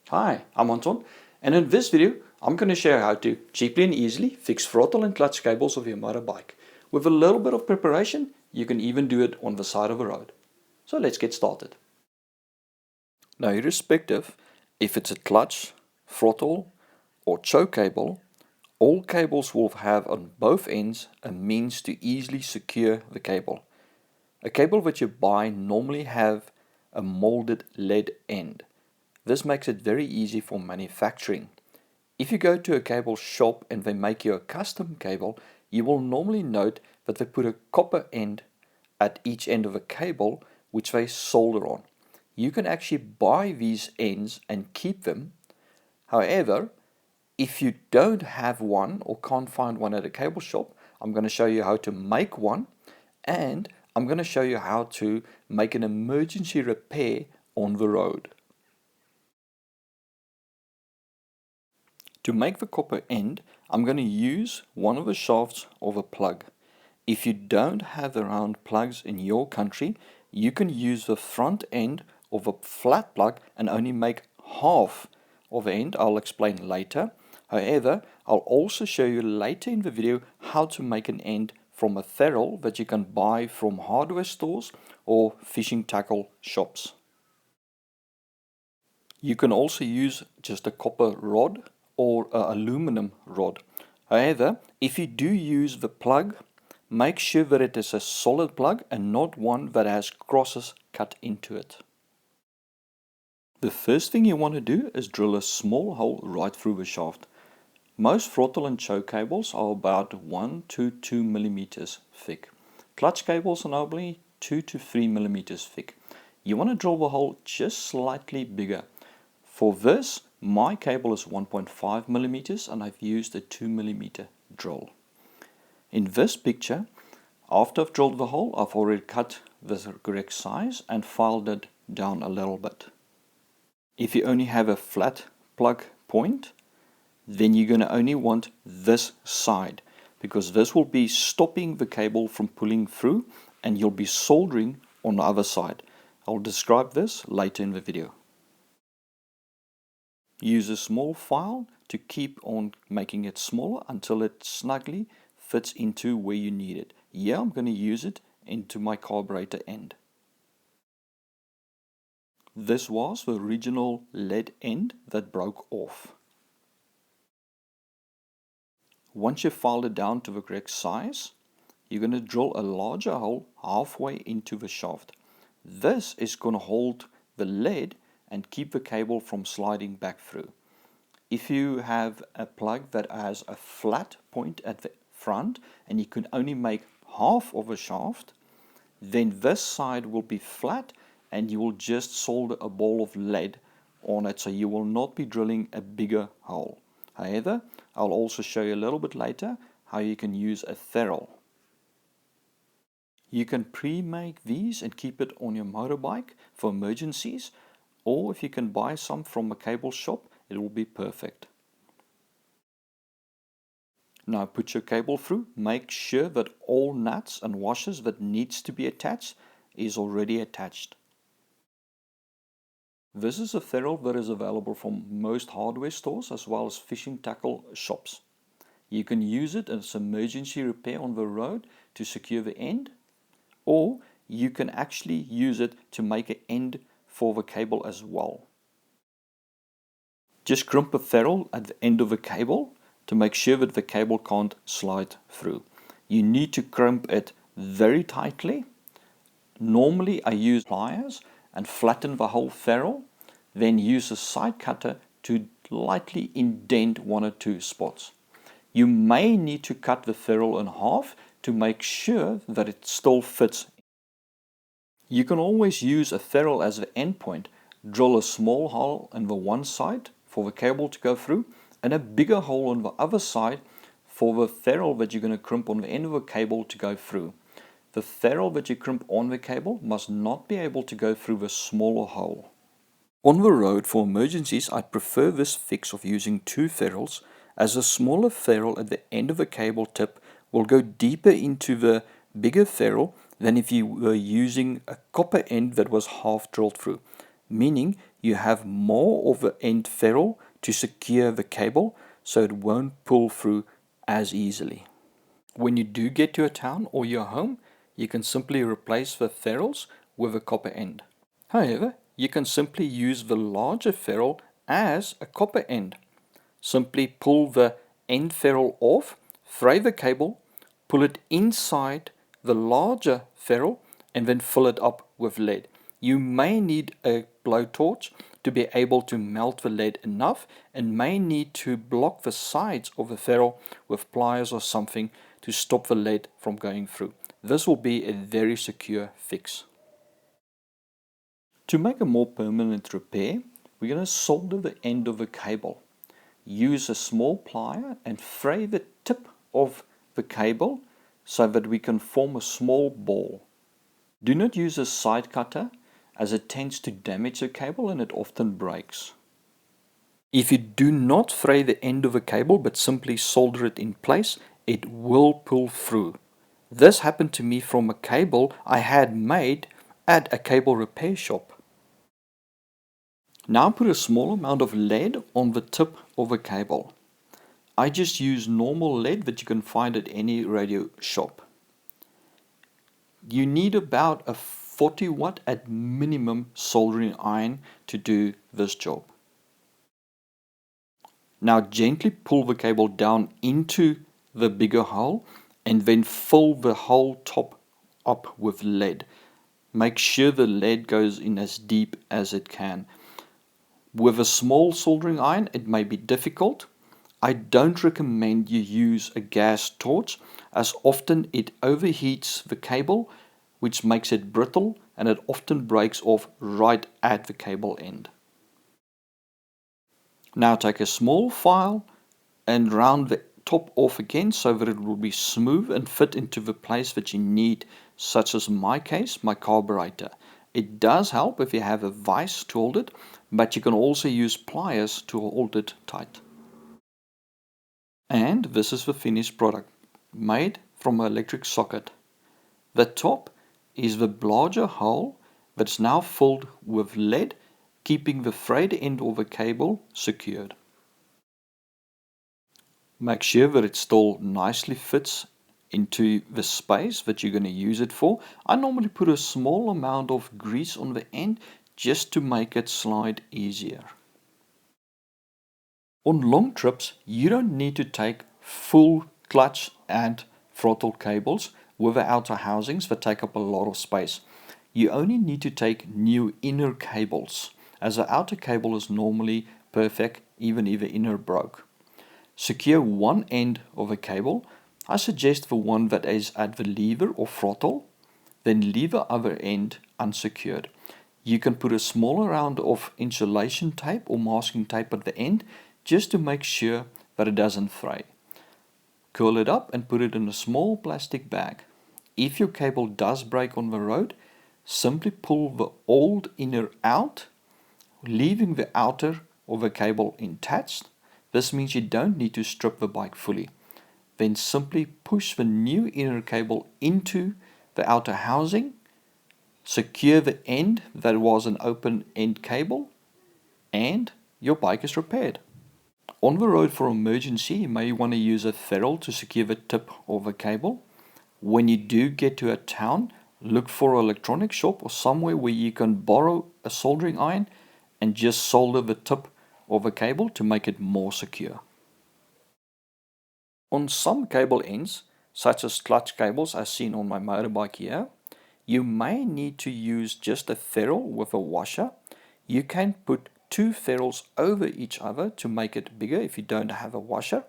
Hi, I'm Anton, and in this video I'm going to show you how to cheaply and easily fix throttle and clutch cables of your motorbike. With a little bit of preparation, you can even do it on the side of a road. So let's get started. Now, irrespective if it's a clutch, throttle or choke cable, all cables will have on both ends a means to easily secure the cable. A cable that you buy normally have a molded lead end. This makes it very easy for manufacturing. If you go to a cable shop and they make you a custom cable, you will normally note that they put a copper end at each end of a cable which they solder on. You can actually buy these ends and keep them. However, if you don't have one or can't find one at a cable shop, I'm going to show you how to make one, and I'm going to show you how to make an emergency repair on the road. To make the copper end, I'm going to use one of the shafts of a plug. If you don't have the round plugs in your country, you can use the front end of a flat plug and only make half of the end. I'll explain later. However, I'll also show you later in the video how to make an end from a ferrule that you can buy from hardware stores or fishing tackle shops. You can also use just a copper rod or an aluminum rod. However, if you do use the plug, make sure that it is a solid plug and not one that has crosses cut into it. The first thing you want to do is drill a small hole right through the shaft. Most throttle and choke cables are about 1 to 2 millimeters thick. Clutch cables are normally 2 to 3 millimeters thick. You want to drill the hole just slightly bigger. For this, my cable is 1.5 millimeters and I've used a 2 millimeter drill. In this picture, after I've drilled the hole, I've already cut the correct size and filed it down a little bit. If you only have a flat plug point, then you're going to only want this side, because this will be stopping the cable from pulling through and you'll be soldering on the other side. I'll describe this later in the video. Use a small file to keep on making it smaller until it snugly fits into where you need it. Here I'm going to use it into my carburetor end. This was the original lead end that broke off. Once you've filed it down to the correct size, you're going to drill a larger hole halfway into the shaft. This is going to hold the lead and keep the cable from sliding back through. If you have a plug that has a flat point at the front and you can only make half of a shaft, then this side will be flat and you will just solder a ball of lead on it, so you will not be drilling a bigger hole. However, I'll also show you a little bit later how you can use a ferrule. You can pre-make these and keep it on your motorbike for emergencies, or if you can buy some from a cable shop, it will be perfect. Now put your cable through. Make sure that all nuts and washers that needs to be attached is already attached. This is a ferrule that is available from most hardware stores as well as fishing tackle shops. You can use it as emergency repair on the road to secure the end, or you can actually use it to make an end for the cable as well. Just crimp a ferrule at the end of the cable to make sure that the cable can't slide through. You need to crimp it very tightly. Normally I use pliers and flatten the whole ferrule, then use a side cutter to lightly indent one or two spots. You may need to cut the ferrule in half to make sure that it still fits. You can always use a ferrule as the end point. Drill a small hole in the one side for the cable to go through and a bigger hole on the other side for the ferrule that you're going to crimp on the end of the cable to go through. The ferrule that you crimp on the cable must not be able to go through the smaller hole. On the road for emergencies, I prefer this fix of using two ferrules, as a smaller ferrule at the end of the cable tip will go deeper into the bigger ferrule than if you were using a copper end that was half drilled through. meaning you have more of the end ferrule to secure the cable so it won't pull through as easily. When you do get to a town or your home, you can simply replace the ferrules with a copper end. However, you can simply use the larger ferrule as a copper end. Simply pull the end ferrule off, fray the cable, pull it inside the larger ferrule, and then fill it up with lead. You may need a blowtorch to be able to melt the lead enough, and may need to block the sides of the ferrule with pliers or something to stop the lead from going through. This will be a very secure fix. To make a more permanent repair, we're going to solder the end of the cable. Use a small plier and fray the tip of the cable so that we can form a small ball. Do not use a side cutter as it tends to damage the cable and it often breaks. If you do not fray the end of a cable but simply solder it in place, it will pull through. This happened to me from a cable I had made at a cable repair shop. Now put a small amount of lead on the tip of a cable. I just use normal lead that you can find at any radio shop. You need about a 40 watt at minimum soldering iron to do this job. Now gently pull the cable down into the bigger hole and then fill the whole top up with lead. Make sure the lead goes in as deep as it can. With a small soldering iron it may be difficult. I don't recommend you use a gas torch as often it overheats the cable, which makes it brittle, and it often breaks off right at the cable end. Now take a small file and round the top off again so that it will be smooth and fit into the place that you need, such as in my case, my carburetor. It does help if you have a vise to hold it, but you can also use pliers to hold it tight. And this is the finished product, made from an electric socket. The top is the larger hole that's now filled with lead, keeping the frayed end of the cable secured. Make sure that it still nicely fits into the space that you're going to use it for. I normally put a small amount of grease on the end just to make it slide easier. On long trips, you don't need to take full clutch and throttle cables with the outer housings that take up a lot of space. You only need to take new inner cables, as the outer cable is normally perfect even if the inner broke. Secure one end of a cable. I suggest the one that is at the lever or throttle, then leave the other end unsecured. You can put a small amount of insulation tape or masking tape at the end just to make sure that it doesn't fray. Curl it up and put it in a small plastic bag. If your cable does break on the road, simply pull the old inner out, leaving the outer of the cable attached. This means you don't need to strip the bike fully. Then simply push the new inner cable into the outer housing, secure the end that was an open end cable, and your bike is repaired. On the road for emergency, you may want to use a ferrule to secure the tip of a cable. When you do get to a town, look for an electronic shop or somewhere where you can borrow a soldering iron and just solder the tip of a cable to make it more secure. On some cable ends, such as clutch cables as seen on my motorbike here, you may need to use just a ferrule with a washer. You can put two ferrules over each other to make it bigger if you don't have a washer,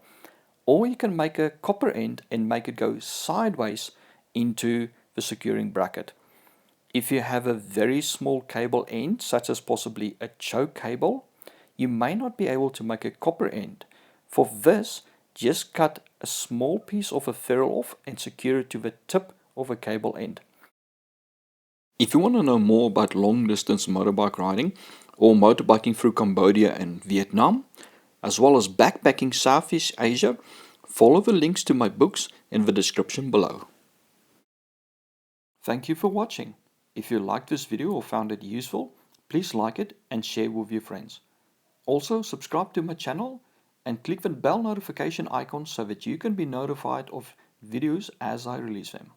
or you can make a copper end and make it go sideways into the securing bracket. If you have a very small cable end, such as possibly a choke cable, you may not be able to make a copper end. For this, just cut a small piece of a ferrule off and secure it to the tip of a cable end. If you want to know more about long distance motorbike riding or motorbiking through Cambodia and Vietnam, as well as backpacking Southeast Asia, follow the links to my books in the description below. Thank you for watching. If you liked this video or found it useful, please like it and share with your friends. Also, subscribe to my channel and click the bell notification icon so that you can be notified of videos as I release them.